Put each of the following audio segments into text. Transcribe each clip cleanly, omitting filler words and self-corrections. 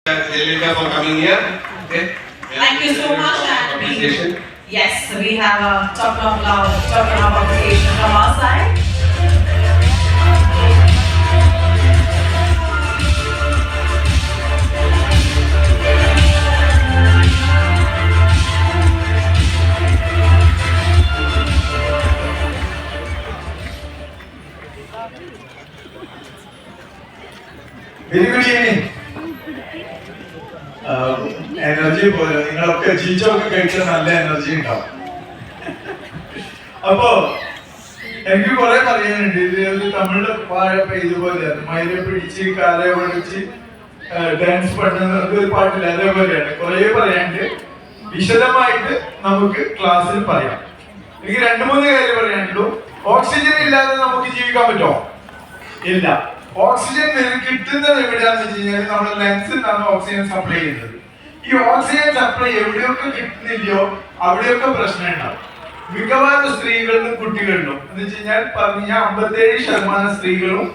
Jayalalitha for coming here. Okay. Thank you so much. And yes, we have a token of appreciation from our side. Very good evening. Energy പോലെ നിങ്ങളൊക്കെ ചീച്ചൊക്കെ കഴിച്ചാൽ നല്ല energy ഉണ്ടാവും. അപ്പോ എനിക്ക് കുറെ പറയാനുണ്ട്. ഇത് തമിഴിലെ പാഴപ്പ ഇതുപോലെ മയിലെ പിടിച്ച് കാലെ പഠിച്ച് ഡാൻസ് പഠിക്കുന്ന ഒരു പാട്ടില്ല, അതേപോലെയാണ് കുറെ പറയാനുണ്ട്. വിശദമായിട്ട് നമുക്ക് ക്ലാസ്സിൽ പറയാം. എനിക്ക് 2-3 കാര്യം പറയാനുള്ളൂ. ഓക്സിജൻ ഇല്ലാതെ നമുക്ക് ജീവിക്കാൻ പറ്റുമോ? ഇല്ല. ഓക്സിജൻ കിട്ടുന്നത് എവിടെയാന്ന് വെച്ച് കഴിഞ്ഞാൽ നമ്മുടെ ലങ്സിൽ നിന്നാണ് ഓക്സിജൻ സപ്ലൈ ചെയ്യുന്നത്. ഈ ഓക്സിജൻ സപ്ലൈ എവിടെയൊക്കെ കിട്ടുന്നില്ലയോ അവിടെയൊക്കെ പ്രശ്നം ഉണ്ടാവും. മിക്കവാറും സ്ത്രീകളിലും കുട്ടികളിലും എന്ന് വെച്ച് കഴിഞ്ഞാൽ പറഞ്ഞ 57% സ്ത്രീകളും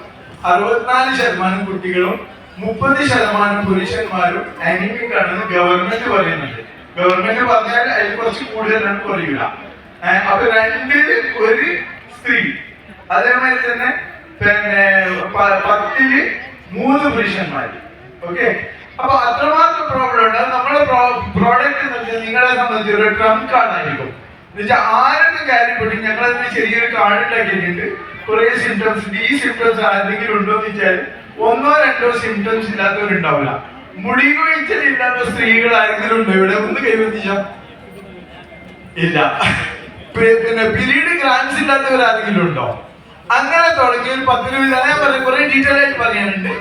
64% കുട്ടികളും 30% പുരുഷന്മാരും അനീമിക് ആണെന്ന് ഗവൺമെന്റ് പറയുന്നുണ്ട്. ഗവൺമെന്റ് പറഞ്ഞാൽ അതിൽ കുറച്ച് കൂടുതലാണ്, കുറയില്ല. അപ്പൊ 2-1 സ്ത്രീ, അതേമാതിരി തന്നെ പിന്നെ 10-3 പുരുഷന്മാര്. ഓക്കെ, അപ്പൊ അത്രമാത്രം പ്രോബ്ലം ഉണ്ട്. നമ്മുടെ പ്രോഡക്റ്റ് നിങ്ങളെ സംബന്ധിച്ച് ഒരു ട്രംപ് കാർഡ് ആയിരിക്കും. എന്നുവെച്ചാൽ ആരൊക്കെ കാര്യപ്പെട്ടു ഞങ്ങളതിന് ചെറിയൊരു കാർഡ് ഉണ്ടാക്കിയിട്ടുണ്ട്. കുറെ സിംറ്റംസ്, ഈ സിംറ്റംസ് ആരെങ്കിലും ഉണ്ടോ എന്ന് വെച്ചാൽ 1-2 സിംറ്റംസ് ഇല്ലാത്തവരുണ്ടാവില്ല. മുടി കൊഴിച്ചൽ ഇല്ലാത്ത സ്ത്രീകൾ ആരെങ്കിലും ഉണ്ടോ ഇവിടെ? ഒന്ന് കൈവന്നിച്ചാ ഇല്ല. പിന്നെ പീരീഡ് ഗ്രാൻസ് ഇല്ലാത്തവർ ആരെങ്കിലും ഉണ്ടോ? അങ്ങനെ തുടങ്ങി ഒരു 10-20 ഞാൻ പറയാം. കുറെ ഡീറ്റെയിൽ ആയിട്ട് പറയാനുണ്ട്.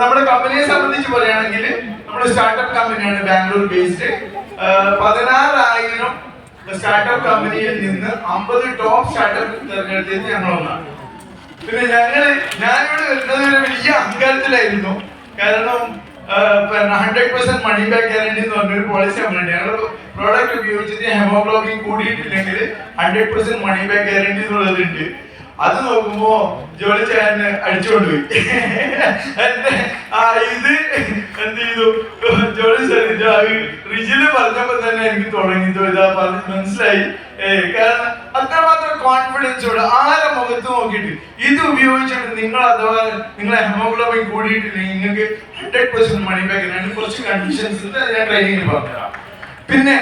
നമ്മുടെ കമ്പനിയെ സംബന്ധിച്ച് പറയുകയാണെങ്കിൽ നമ്മുടെ സ്റ്റാർട്ടപ്പ് കമ്പനിയാണ്, ബാംഗ്ലൂർ ബേസ്ഡ്. 16,000 സ്റ്റാർട്ടപ്പ് കമ്പനിയിൽ നിന്ന് 50 ടോപ്പ് സ്റ്റാർട്ടപ്പ് തിരഞ്ഞെടുത്തത് ഞങ്ങളൊന്നാണ്. പിന്നെ ഞാനിവിടെ വരുന്നത് ഒരു വലിയ അഹങ്കാരത്തിലായിരുന്നു. കാരണം 100% മണി ബാക്ക് ഗ്യാരണ്ടി എന്ന് പറഞ്ഞൊരു പോളിസി നമ്മളുണ്ട്. ഞങ്ങളുടെ പ്രോഡക്റ്റ് ഉപയോഗിച്ചിട്ട് ഹെമോഗ്ലോബിൻ കൂടിയിട്ടില്ലെങ്കിൽ 100% മണി ബാക്ക് ഗ്യാരണ്ടി എന്നുള്ളതുണ്ട്. അത് നോക്കുമ്പോ ജോലി ചെയ്യാൻ അടിച്ചുകൊണ്ടുപോയി. ഇത് എന്ത് ചെയ്തു, ജോലി റിജില് പറഞ്ഞപ്പോ തന്നെ എനിക്ക് തുടങ്ങി മനസ്സിലായി. കാരണം അത്രമാത്രം കോൺഫിഡൻസോട് ആരെ മുഖത്ത് നോക്കിയിട്ട് ഇത് ഉപയോഗിച്ചിട്ട് നിങ്ങൾ അഥവാ നിങ്ങളെ ഹെമോഗ്ലോബിൻ കൂടിയിട്ടില്ലെങ്കിൽ നിങ്ങൾക്ക് 100% മണി ബാക്ക്. കുറച്ച് കണ്ടീഷൻസ് ഞാൻ ട്രെയിനിങ്ങിൽ പറഞ്ഞുതരാം. പിന്നെ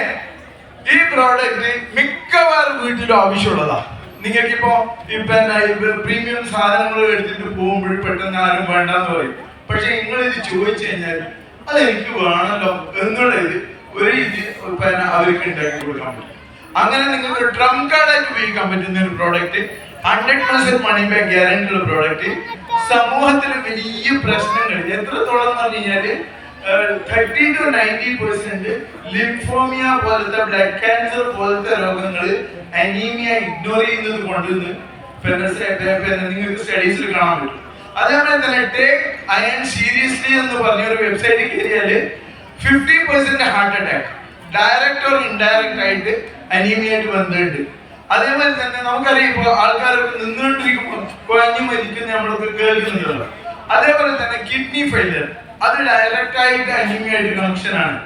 ഈ പ്രോഡക്റ്റ് മിക്കവാറും വീട്ടിലും ആവശ്യമുള്ളതാ. നിങ്ങൾക്കിപ്പോ പ്രീമിയം സാധനങ്ങൾ എടുത്തിട്ട് പോകുമ്പോൾ പെട്ടെന്ന് ആരും വേണ്ടെന്ന് പറയും. പക്ഷെ നിങ്ങൾ ഇത് ചോദിച്ചു കഴിഞ്ഞാൽ അതെനിക്ക് വേണമല്ലോ എന്നുള്ളത് ഒരു അവർക്ക് ഉണ്ടാക്കി കൊടുക്കാൻ പറ്റും. അങ്ങനെ നിങ്ങൾക്ക് ഒരു ട്രംപ് കാർഡായിട്ട് ഉപയോഗിക്കാൻ പറ്റുന്ന ഒരു പ്രോഡക്റ്റ്, 100% മണി ബാക്ക് ഗ്യാരണ്ടി ഉള്ള പ്രോഡക്റ്റ്. സമൂഹത്തിൽ വലിയ പ്രശ്നങ്ങൾ എത്രത്തോളം എന്ന് പറഞ്ഞു കഴിഞ്ഞാല് 30-90% ലിംഫോമിയ പോലത്തെ, ബ്ലഡ് ക്യാൻസർ പോലത്തെ രോഗങ്ങൾ അനീമിയ ഇഗ്നോർ ചെയ്യുന്നത് കൊണ്ടുവന്ന് നിങ്ങൾക്ക് സ്റ്റഡീസിൽ കാണാൻ പറ്റും. അതേപോലെ തന്നെ ടേക്ക് അയൺ സീരിയസ്ലി എന്ന് പറഞ്ഞ ഒരു വെബ്സൈറ്റിൽ കയറിയാല് 50% heart attack direct or indirect ആയിട്ട് അനീമിയായിട്ട് ബന്ധമുണ്ട്. അതേപോലെ തന്നെ നമുക്കറിയാം ഇപ്പോൾ ആൾക്കാരൊക്കെ നിന്നുകൊണ്ടിരിക്കുമ്പോൾ കുഴഞ്ഞു മരിക്കുന്ന നമ്മളൊക്കെ കേൾക്കുന്നുണ്ടല്ലോ. അതേപോലെ തന്നെ കിഡ്നി ഫെയിലിയർ അത് ഡയറക്റ്റ് ആയിട്ട് അനീമിയായിട്ട് കണക്ഷൻ ആണ്.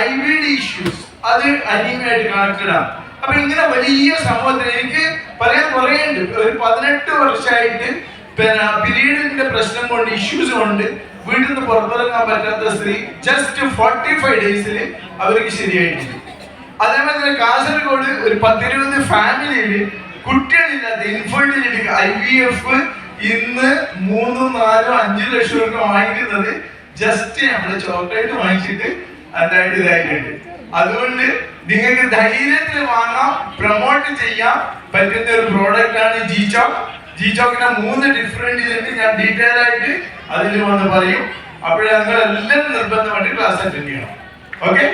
IBD ഇഷ്യൂസ് അത് അനീമിയായിട്ട് കണക്റ്റഡ് ആണ്. അപ്പൊ ഇങ്ങനെ വലിയ സമൂഹത്തിൽ എനിക്ക് പറയാൻ കുറേയുണ്ട്. ഒരു 18 വർഷമായിട്ട് പിന്നെ പീരീഡിന്റെ പ്രശ്നം കൊണ്ട്, ഇഷ്യൂസ് കൊണ്ട് വീട്ടിൽ നിന്ന് പുറത്തിറങ്ങാൻ പറ്റാത്ത സ്ത്രീ ജസ്റ്റ് 45 ഡേയ്സിൽ അവർക്ക് ശരിയായിട്ടുണ്ട്. അതേപോലെ തന്നെ കാസർഗോഡ് ഒരു 10-20 ഫാമിലിയിൽ കുട്ടികളില്ലാത്ത ഇൻഫെർട്ടിലിറ്റി IVF ഇന്ന് 3-4-5 ലക്ഷം രൂപ വാങ്ങിക്കുന്നത് ജസ്റ്റ് നമ്മള് ചോക്ലേറ്റ് വാങ്ങിച്ചിട്ട് അതായിട്ട് ഇതായിട്ടുണ്ട്. അതുകൊണ്ട് നിങ്ങൾക്ക് ധൈര്യത്തിൽ വാങ്ങാം, പ്രൊമോട്ട് ചെയ്യാൻ പറ്റുന്ന ഒരു പ്രോഡക്റ്റ് ആണ് ജി-ചോക്കിന്റെ 3 ഡിഫറെന്റ് ഇതുണ്ട്. ഞാൻ ഡീറ്റെയിൽ ആയിട്ട് അതിൽ വന്ന് പറയും. അപ്പോഴേ നിങ്ങൾ എല്ലാവരും നിർബന്ധമായിട്ട് ക്ലാസ് അറ്റൻഡ് ചെയ്യണം. ഓക്കെ.